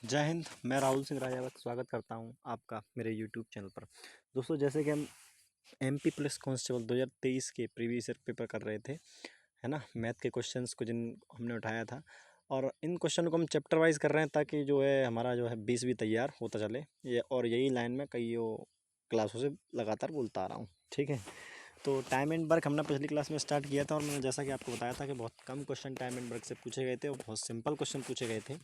जय हिंद। मैं राहुल सिंह राजावत स्वागत करता हूं आपका मेरे यूट्यूब चैनल पर। दोस्तों, जैसे कि हम एमपी पुलिस कांस्टेबल 2023 के प्रीवियस ईयर पेपर कर रहे थे, है ना, मैथ के क्वेश्चंस को जिन हमने उठाया था, और इन क्वेश्चन को हम चैप्टर वाइज कर रहे हैं ताकि जो है हमारा जो है 20 भी तैयार होता चले। ये और यही लाइन में कई क्लासों से लगातार बोलता आ रहा हूँ। ठीक है, तो टाइम एंड वर्क हमने पिछली क्लास में स्टार्ट किया था और मैंने जैसा कि आपको बताया था कि बहुत कम क्वेश्चन टाइम एंड वर्क से पूछे गए थे और बहुत सिंपल क्वेश्चन पूछे गए थे।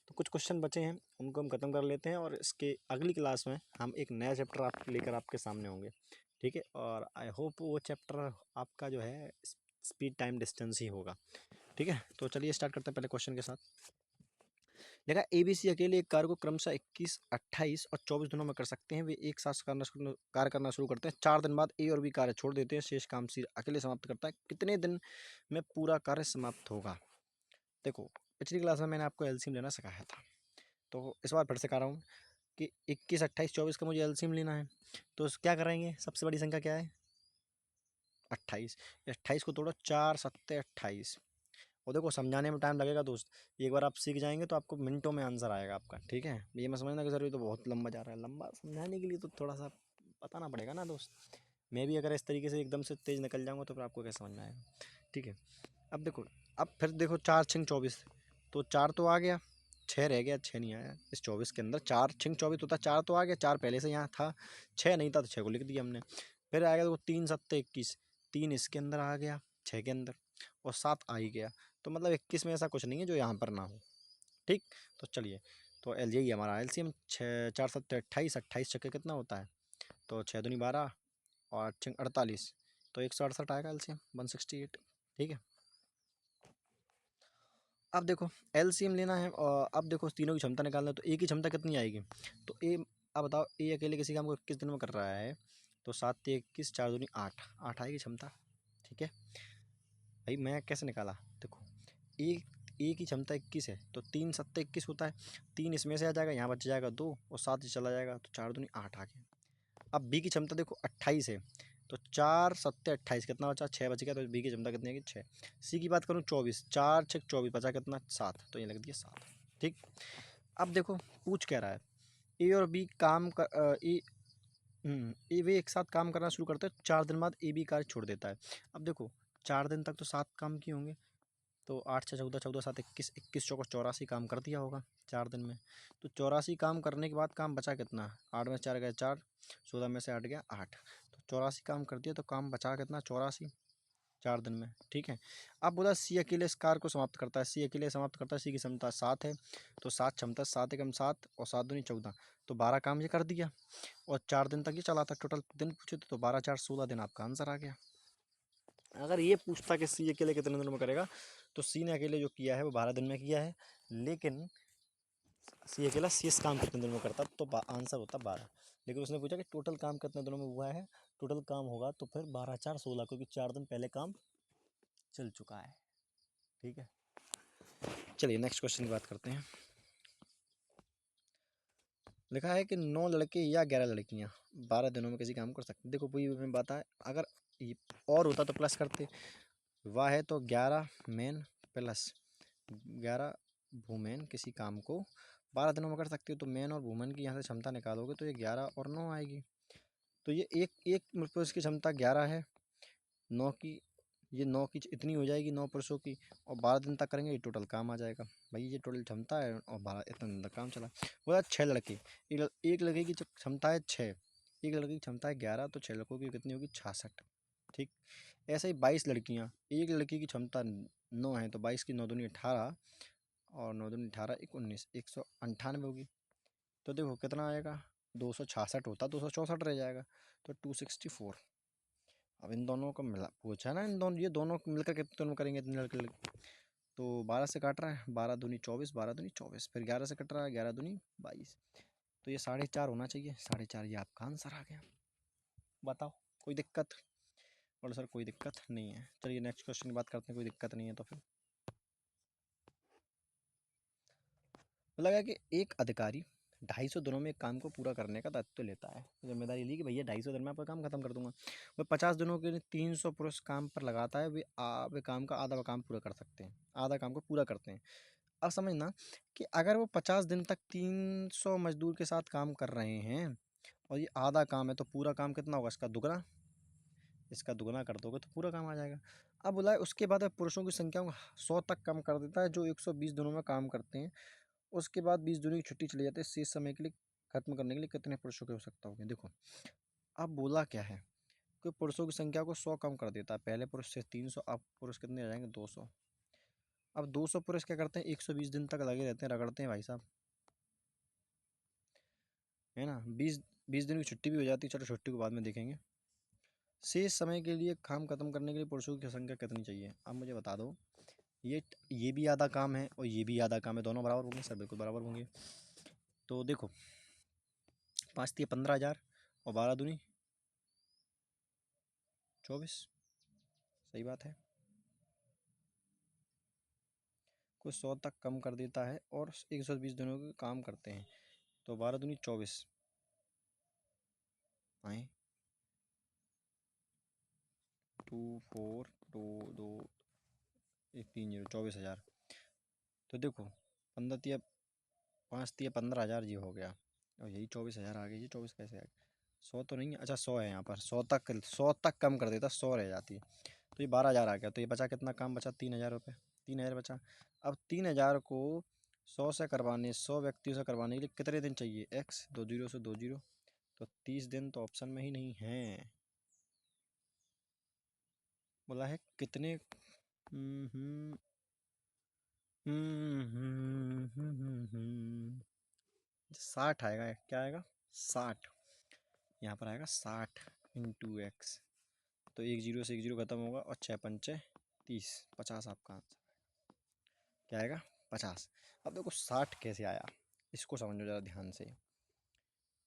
तो कुछ क्वेश्चन बचे हैं, उनको हम ख़त्म कर लेते हैं और इसके अगली क्लास में हम एक नया चैप्टर आप लेकर आपके सामने होंगे। ठीक है, और आई होप वो चैप्टर आपका जो है स्पीड टाइम डिस्टेंस ही होगा। ठीक है, तो चलिए स्टार्ट करते हैं पहले क्वेश्चन के साथ। देखा, एबीसी अकेले एक कार्य को क्रमशः 21, 28 और 24 दिनों में कर सकते हैं। वे एक साथ कार्य करना शुरू करते हैं। 4 दिन बाद ए और बी कार्य छोड़ देते हैं। शेष काम सी अकेले समाप्त करता है। कितने दिन में पूरा कार्य समाप्त होगा? देखो, पिछली क्लास में मैंने आपको एलसीएम लेना सिखाया था, तो इस बार फिर से कह रहा हूँ कि 21, 28, 24 का मुझे एलसीएम लेना है। तो क्या करेंगे? सबसे बड़ी संख्या क्या है? 28। 28 को तोड़ो, 4 सत्ते 28। और देखो, समझाने में टाइम लगेगा दोस्त। एक बार आप सीख जाएंगे तो आपको मिनटों में आंसर आएगा आपका। ठीक है, ये मैं समझना कि सर ये तो बहुत लंबा जा रहा है। लंबा समझाने के लिए तो थोड़ा सा बताना पड़ेगा ना दोस्त। मैं भी अगर इस तरीके से एकदम से तेज़ निकल जाऊँगा तो फिर आपको कैसे समझ में आएगा? ठीक है, अब देखो, अब फिर देखो, 4 छिंग 24, तो 4 तो आ गया, 6 रह गया, 6 नहीं आया इस 24 के अंदर। 4 छिंग 24 होता, 4 तो आ गया, 4 पहले से यहाँ था, 6 नहीं था तो 6 को लिख दिया हमने। फिर आएगा देखो 3 सत्ते 21, 3 इसके अंदर आ गया 6 के अंदर, और 7 आ ही गया। तो मतलब 21 में ऐसा कुछ नहीं है जो यहाँ पर ना हो। ठीक, तो चलिए, तो एल यही हमारा एलसीएम। 6 4 सत्ते 28, 28 छक्के कितना होता है? तो 6 दूनी 12 और 8 छिंग 48, तो 168 आएगा एलसीएम, 168। ठीक है, अब देखो एलसीएम लेना है और अब देखो तीनों की क्षमता निकालना है, तो ए की क्षमता कितनी आएगी? तो ए, अब बताओ, ए अकेले किसी काम को 21 दिन में कर रहा है, तो 7 ते 21, 4 दूनी 8, 8 आएगी क्षमता। ठीक है भाई, मैं कैसे निकाला? देखो, ए ए की क्षमता 21 है, तो 3 सत्ते 21 होता है। 3 इसमें से आ जाएगा, यहाँ बच जाएगा 2, और 7 चला जाएगा, तो 4 दूनी 8 आ गया। अब बी की क्षमता देखो 28 है, तो 4 सत्ते 28, कितना बचा? 6 बच गया, तो बी की क्षमता कितनी है? 6। सी की बात करूँ 24, 4 6 24, बचा कितना? 7, तो ये लग दिया 7। ठीक, अब देखो पूछ क्या रहा है, ए और बी काम कर ए वे एक साथ काम करना शुरू करते हैं। 4 दिन बाद ए बी कार्य छोड़ देता है। अब देखो, 4 दिन तक तो 7 काम किए होंगे, तो 8 6 14, 14 7 21, 21 चौको 84 काम कर दिया होगा 4 दिन में। तो 84 काम करने के बाद काम बचा कितना? 8 में 4 गए 4, 14 में से 8 गया 8, तो 84 काम कर दिया, तो काम बचा कितना? 84, 4 दिन में। ठीक है, अब बोला सी अकेले इस कार्य को समाप्त करता है। सी अकेले समाप्त करता है, सी की क्षमता 7 है, तो 7 क्षमता, 7 एकम 7 और 7 दूनी 14, तो 12 काम ये कर दिया, और 4 दिन तक ये चला था। टोटल दिन पूछे थे, तो 12 4 16 दिन आपका आंसर आ गया। अगर ये पूछता कि सी अकेले कितने दिनों में करेगा, तो सी ने अकेले जो किया है वो 12 दिन में किया है, लेकिन सी अकेला शेष काम कितने दिनों में करता, तो आंसर होता 12। लेकिन उसने पूछा कि टोटल काम कितने दिनों में हुआ है, टोटल काम होगा तो फिर 12 4 16, क्योंकि 4 दिन पहले काम चल चुका है। ठीक है, चलिए नेक्स्ट क्वेश्चन की बात करते हैं। लिखा है कि 9 लड़के या 11 लड़कियां 12 दिनों में किसी काम कर सकते हैं। देखो वही में बात है, अगर ये और होता तो प्लस करते, वाह है तो 11 मेन प्लस 11 वुमेन किसी काम को 12 दिनों में कर सकती हो, तो मेन और वुमेन की यहाँ से क्षमता निकालोगे तो ये 11 और 9 आएगी। तो ये एक एक पुरुष की क्षमता 11 है, 9 की, ये 9 की इतनी हो जाएगी 9 पुरुषों की, और 12 दिन तक करेंगे, ये टोटल काम आ जाएगा। भाई ये टोटल क्षमता है और 12 इतना दिन तक काम चला। बोला 6 लड़के, एक लड़के की क्षमता है 6, एक लड़के की क्षमता है 11, तो 6 लड़कों की कितनी होगी? 66। ठीक, ऐसे ही 22 लड़कियाँ, एक लड़की की क्षमता 9 है, तो 22 की 9 दूनी 18, और 9 दूनी 18 एक 19, 198 होगी। तो देखो कितना आएगा? 266 होता, 264 रह जाएगा, तो 264। अब इन दोनों को मिला पूछा ना, इन दोनों, ये दोनों मिलकर कितने दोनों करेंगे? इतने लड़के तो 12 से काट रहा है, 12 दूनी 24, 12 दूनी 24, फिर 11 से कट रहा है, 11 दूनी 22, तो ये 4.5 होना चाहिए। 4.5, ये आपका आंसर आ गया। बताओ कोई दिक्कत? और सर कोई दिक्कत नहीं है। चलिए नेक्स्ट क्वेश्चन की बात करते हैं, कोई दिक्कत नहीं है तो फिर लगा कि एक अधिकारी 250 दिनों में एक काम को पूरा करने का दायित्व लेता है। जिम्मेदारी ली कि भैया 250 दिन में आपका काम खत्म कर दूंगा। वह 50 दिनों के लिए 300 पुरुष काम पर लगाता है। वे काम का आधा काम पूरा कर सकते हैं, आधा काम को पूरा करते हैं। अब समझना कि अगर वो 50 दिन तक 300 मजदूर के साथ काम कर रहे हैं और ये आधा काम है, तो पूरा काम कितना होगा, इसका दुगना। इसका दुगना कर दोगे तो पूरा काम आ जाएगा। अब बोला है उसके बाद पुरुषों की संख्या को 100 तक कम कर देता है जो 120 दिनों में काम करते हैं। उसके बाद 20 दिनों की छुट्टी चली जाती है। शेष समय के लिए खत्म करने के लिए कितने पुरुषों की आवश्यकता होगी। देखो अब बोला क्या है कि पुरुषों की संख्या को 100 कम कर देता है। पहले पुरुष से 300, अब पुरुष कितने आ जाएंगे, 200। अब 200 पुरुष क्या करते हैं, 120 दिन तक लगे रहते हैं, रगड़ते हैं भाई साहब, है ना। 20 दिन की छुट्टी भी हो जाती है, चलो छुट्टी को बाद में देखेंगे। शेष समय के लिए काम खत्म करने के लिए पुरुषों की संख्या कितनी चाहिए। अब मुझे बता दो, ये भी आधा काम है और ये भी आधा काम है, दोनों बराबर होंगे सर, बिल्कुल बराबर होंगे। तो देखो 5 तिया 15,000 और 12 दूनी 24। सही बात है। कोई 100 तक कम कर देता है और 120 दिनों के काम करते हैं, तो 12 दूनी 24 आए 2422 24,000। तो देखो 15 तिया 5 तिया 15,000 ये हो गया और यही 24,000 आ गया। ये 24 कैसे आ गया, 100 तो नहीं है, अच्छा 100 है यहाँ पर, 100 तक कम कर देता, 100 रह जाती है। तो ये 12,000 आ गया। तो ये बचा कितना, काम बचा 3,000 रुपये, 3,000 बचा। अब 3,000 को 100 से करवाने, 100 व्यक्तियों से करवाने के लिए कितने दिन चाहिए, एक्स 2 जीरो से 2 जीरो, तो 30 दिन तो ऑप्शन में ही नहीं है। बोला है कितने, 60 आएगा। क्या आएगा, 60। यहाँ पर आएगा 60 इंटू एक्स। तो 1 जीरो से 1 जीरो खत्म होगा और 6 पंचे 30, 50 आपका आंसर। क्या आएगा, 50। अब देखो 60 कैसे आया, इसको समझो ज़रा ध्यान से।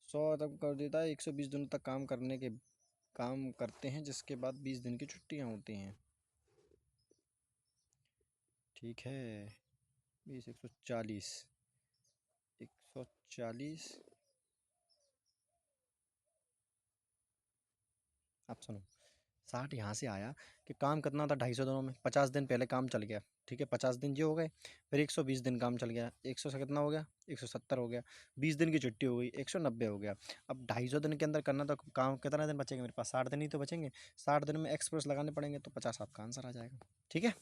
100 तक कर देता है, 120 दिनों तक काम करते हैं, जिसके बाद 20 दिन की छुट्टियां होती हैं। ठीक है, 20 140 140। अब सुनो 60 यहाँ से आया कि काम कितना था, 250 दिनों में, 50 दिन पहले काम चल गया। ठीक है, 50 दिन ये हो गए, फिर 120 दिन काम चल गया, 100 से कितना हो गया, 170 हो गया, 20 दिन की छुट्टी हो गई, 190 हो गया। अब 250 दिन के अंदर करना, तो काम कितना दिन बचेंगे मेरे पास, 60 दिन ही तो बचेंगे। 60 दिन में एक्सप्रेस लगाने पड़ेंगे, तो 50 आपका आंसर आ जाएगा। ठीक है।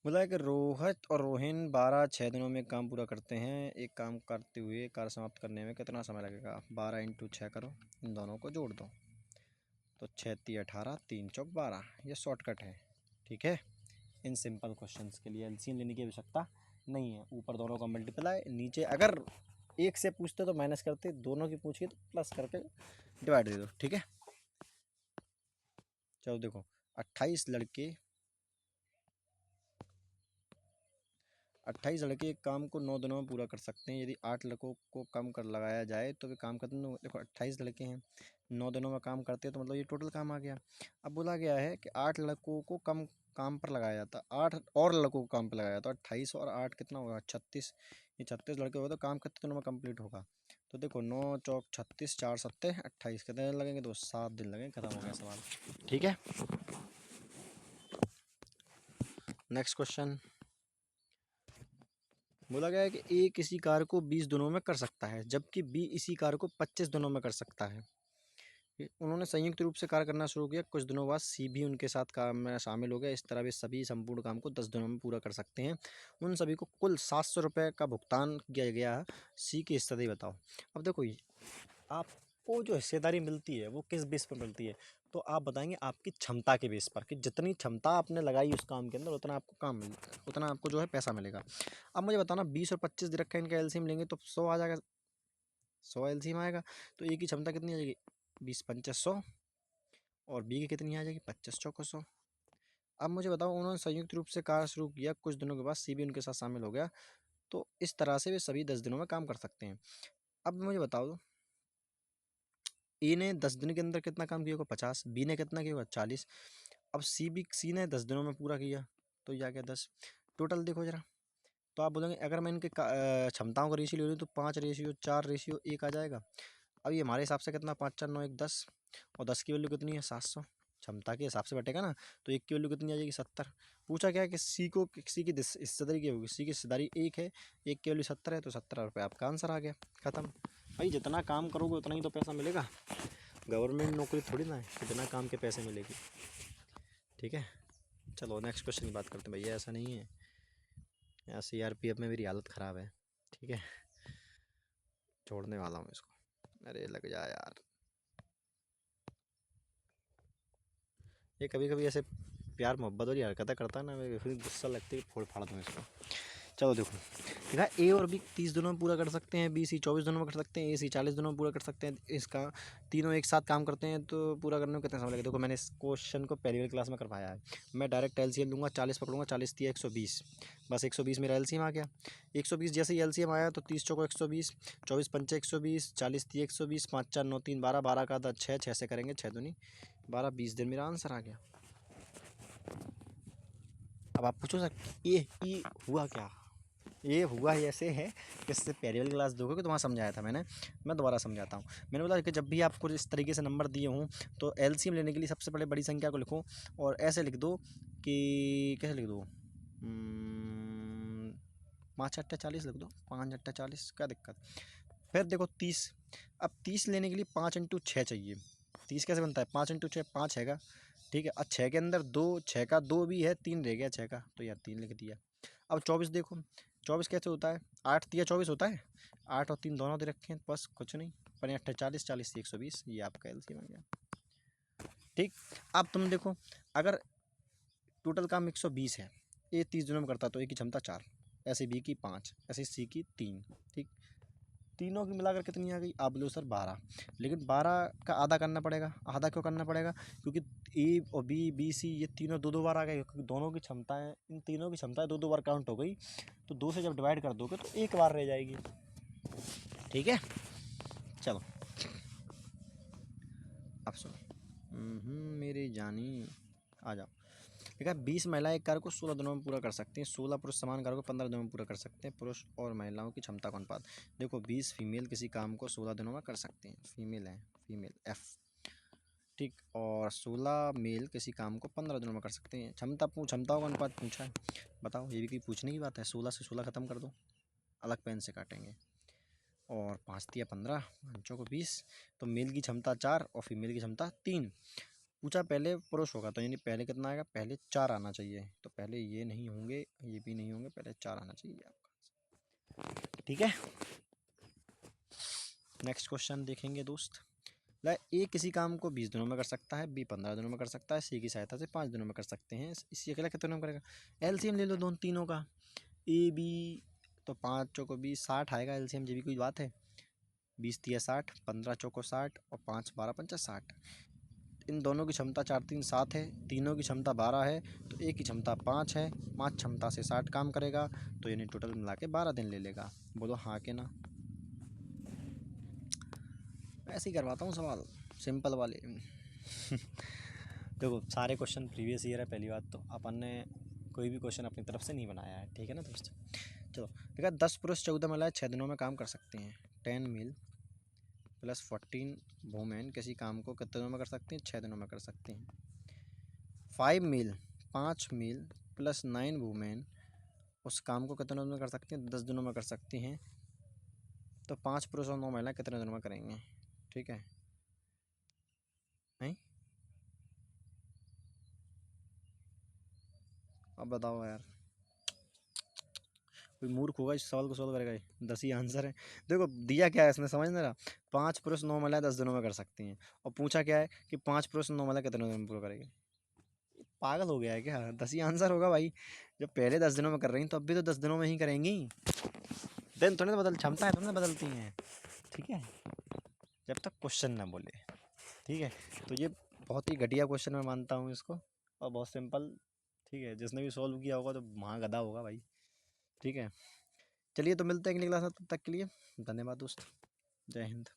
बोला है कि रोहित और रोहिन 12 6 दिनों में काम पूरा करते हैं। एक काम करते हुए कार्य समाप्त करने में कितना समय लगेगा, 12 इंटू 6 करो, इन दोनों को जोड़ दो, तो 6 × 18 3 चौक 12। ये शॉर्टकट है। ठीक है, इन सिंपल क्वेश्चंस के लिए एलसीएम लेने की आवश्यकता नहीं है। ऊपर दोनों का मल्टीप्लाई, नीचे अगर एक से पूछते तो माइनस करते, दोनों की पूछिए तो प्लस करके डिवाइड दे दो। ठीक है, चलो देखो 28 लड़के एक काम को 9 दिनों में पूरा कर सकते हैं। यदि 8 लड़कों को कम कर लगाया जाए तो वे काम खत्म हो। देखो 28 लड़के हैं, 9 दिनों में काम करते हैं, तो मतलब ये टोटल काम आ गया। अब बोला गया है कि 8 लड़कों को कम काम पर लगाया जाता, 8 और लड़कों को काम पर लगाया जाता, 28 और 8 कितना होगा, 36। ये 36 लड़के होगा तो काम कितने दिनों में कंप्लीट होगा। तो देखो 9 चौक 36, 4 सत्ते 28, कितने दिन लगेंगे, तो 7 दिन लगेंगे। खत्म हो गया सवाल। ठीक है, नेक्स्ट क्वेश्चन। बोला गया है कि ए किसी कार्य को 20 दिनों में कर सकता है, जबकि बी इसी कार्य को 25 दिनों में कर सकता है। उन्होंने संयुक्त रूप से कार्य करना शुरू किया। कुछ दिनों बाद सी भी उनके साथ काम में शामिल हो गया। इस तरह वे सभी संपूर्ण काम को 10 दिनों में पूरा कर सकते हैं। उन सभी को कुल 700 रुपये का भुगतान किया गया है। सी की स्थिति बताओ। अब देखो आपको जो हिस्सेदारी मिलती है वो किस बेस पर मिलती है, तो आप बताएंगे आपकी क्षमता के बेस पर, कि जितनी क्षमता आपने लगाई उस काम के अंदर उतना आपको काम मिल, उतना आपको जो है पैसा मिलेगा। अब मुझे बताना 20 और 25 दे रखा है, इनका एलसीएम लेंगे तो 100 आ जाएगा, 100 एलसीएम आएगा। तो ए की क्षमता कितनी आ जाएगी, 20 पंचे 100, और बी की कितनी आ जाएगी, 25 चौको 100। अब मुझे बताओ उन्होंने संयुक्त रूप से कार्य शुरू किया। कुछ दिनों के बाद सी भी उनके साथ शामिल हो गया। तो इस तरह से वे सभी 10 दिनों में काम कर सकते हैं। अब मुझे बताओ ए ने 10 दिन के अंदर कितना काम किया होगा, 50। बी ने कितना किया होगा, 40। अब सी ने 10 दिनों में पूरा किया, तो यह क्या 10। टोटल देखो जरा, तो आप बोलेंगे अगर मैं इनके क्षमताओं का रेशियो ले लूँ तो 5 रेशियो 4 रेशियो 1 आ जाएगा। अब ये हमारे हिसाब से कितना, 5 4 9 1 10, और 10 की वैल्यू कितनी है 700, क्षमता के हिसाब से बटेगा ना, तो 1 की वैल्यू कितनी आ जाएगी 70। पूछा क्या है कि सी को किसी की हिस्सेदारी की होगी, सी की हिस्सेदारी 1 है, 1 की वैल्यू 70 है, तो 70 रुपये आपका आंसर आ गया, खत्म। भाई जितना काम करोगे उतना ही तो पैसा मिलेगा, गवर्नमेंट नौकरी थोड़ी ना है कि बिना काम के पैसे मिलेगी। ठीक है, चलो नेक्स्ट क्वेश्चन की बात करते हैं। भैया ऐसा नहीं है, यहाँ CRPF में मेरी हालत ख़राब है। ठीक है, छोड़ने वाला हूँ इसको। अरे लग जा यार, ये कभी कभी ऐसे प्यार मोहब्बत वाली हरकतें करता है ना, मेरे फिर गुस्सा लगती है, फोड़ फाड़ दूँ इसको। चलो देखो, देखा ए और बी 30 दिनों में पूरा कर सकते हैं, बी सी 24 दिनों में कर सकते हैं, ए सी 40 दिनों में पूरा कर सकते हैं। इसका तीनों एक साथ काम करते हैं तो पूरा करने में कितना समय लगेगा। देखो मैंने इस क्वेश्चन को पहली वाली क्लास में करवाया है। मैं डायरेक्ट LCM लूँगा, 40 पकड़ूंगा, 40 दिया 120, बस 120 मेरा LCM आ गया। 120 जैसे ही LCM आया तो 30 चौको 120, 24 पंचे 120, 40 दिए 120, 5 4 9 3 12, 12 का 10 6, 6 से करेंगे 6 दूनी 12, 20 दिन मेरा आंसर आ गया। अब आप पूछो सर ये हुआ क्या, ये हुआ ही ऐसे है कि इससे पहली वाली क्लास देखोगे तो वहाँ समझाया था मैंने, मैं दोबारा समझाता हूँ। मैंने बोला कि जब भी आपको इस तरीके से नंबर दिए हों तो LCM लेने के लिए सबसे पहले बड़ी संख्या को लिखो और ऐसे लिख दो कि कैसे लिख दो, 5 अट्ठा 40 लिख दो, 5 अट्ठा 40, क्या दिक्कत। फिर देखो 30, अब 30 लेने के लिए 5 इंटू 6 चाहिए। 30 कैसे बनता है, 5 इंटू 6 5 है का, ठीक है। अब 6 के अंदर 2, 6 का 2 भी है, 3 रह गया 6 का, तो यार 3 लिख दिया। अब 24 देखो, 24 कैसे होता है, 8 दिया 24 होता है, 8 और 3 दोनों दे रखे हैं, बस कुछ नहीं, 5 अट्ठा 40, 40 120, ये आपका LCM आ गया। ठीक, अब तुम देखो अगर टोटल काम 120 है, ए 30 दिनों में करता तो ए की क्षमता 4, ऐसे बी की 5, ऐसे सी की 3। ठीक, तीनों की मिलाकर कितनी आ गई, आप बोलो सर 12, लेकिन 12 का आधा करना पड़ेगा। आधा क्यों करना पड़ेगा, क्योंकि ए और बी सी ये तीनों 2 2 बार आ गए, क्योंकि दोनों की क्षमताएं, इन तीनों की क्षमताएं 2 2 बार काउंट हो गई, तो 2 से जब डिवाइड कर दोगे तो 1 बार रह जाएगी। ठीक है, चलो अब सुनो, मेरी जानी आ जाओ। ठीक है, 20 महिलाएं एक कार्य को 16 दिनों में पूरा कर सकती हैं, 16 पुरुष समान कार्य को 15 दिनों में पूरा कर सकते हैं। पुरुष और महिलाओं की क्षमता का अनुपात देखो, 20 फीमेल किसी काम को 16 दिनों में कर सकते हैं, फीमेल है, फीमेल F। ठीक, और 16 मेल किसी काम को 15 दिनों में कर सकते हैं। क्षमताओं का अनुपात पूछा है, बताओ, ये भी कोई पूछने की बात है। 16 से 16 ख़त्म कर दो, अलग पेन से काटेंगे, और 5 दिया 15, 5 को 20, तो मेल की क्षमता 4 और फीमेल की क्षमता 3। पूछा पहले पुरुष होगा तो यानी पहले कितना आएगा, पहले 4 आना चाहिए, तो पहले ये नहीं होंगे, ये भी नहीं होंगे, पहले 4 आना चाहिए आपका। ठीक है, नेक्स्ट क्वेश्चन देखेंगे दोस्त। ए किसी काम को 20 दिनों में कर सकता है, बी 15 दिनों में कर सकता है, सी की सहायता से 5 दिनों में कर सकते हैं। इसी अकेला कितने दिनों में करेगा, LCM ले लो दोनों तीनों का, ए बी, तो 5 चौको 20, 60 आएगा LCM, ये भी कोई बात है। 20 दिया 60, 15 चौको 60 और 5 12 पंचा 60। इन दोनों की क्षमता 4 3 7 है, तीनों की क्षमता 12 है, तो एक की क्षमता 5 है, 5 क्षमता से 60 काम करेगा, तो यानी टोटल मिला के 12 दिन ले लेगा। बोलो हाँ के ना। ऐसे ही करवाता हूँ सवाल, सिंपल वाले। देखो सारे क्वेश्चन प्रीवियस ईयर है, पहली बात तो अपन ने कोई भी क्वेश्चन अपनी तरफ से नहीं बनाया है, ठीक है ना दोस्त। चलो देखा, 10 पुरुष 14 महिलाएं 6 दिनों में काम कर सकते हैं। 10 मील प्लस 14 वुमेन किसी काम को कितने दिनों में कर सकती हैं, 6 दिनों में कर सकती हैं। 5 मील 5 मील प्लस 9 वुमेन उस काम को कितने दिनों में कर सकती हैं, 10 दिनों में कर सकती हैं। तो 5 पुरुष और 9 महिलाएं कितने दिनों में करेंगे, ठीक है नहीं, अब बताओ यार, कोई मूर्ख होगा इस सवाल को सॉल्व करेगा, 10 ही आंसर है। देखो दिया क्या है इसने, समझ ना रहा, 5 पुरुष 9 महिलाएं 10 दिनों में कर सकती हैं, और पूछा क्या है कि 5 पुरुष 9 महिलाएं कितने दिनों में पूरा करेगी। पागल हो गया है क्या, 10 ही आंसर होगा भाई, जब पहले 10 दिनों में कर रही हैं तो अब भी तो 10 दिनों में ही करेंगी, दिन थोड़ी ना बदल, क्षमता है थोड़ी ना बदलती हैं। ठीक है, जब तक क्वेश्चन ना बोले, ठीक है। तो ये बहुत ही घटिया क्वेश्चन मैं मानता हूँ इसको, और बहुत सिंपल। ठीक है, जिसने भी सॉल्व किया होगा तो महागधा होगा भाई। ठीक है, चलिए तो मिलते हैं अगली क्लास में, तब तक के लिए धन्यवाद दोस्त, जय हिंद।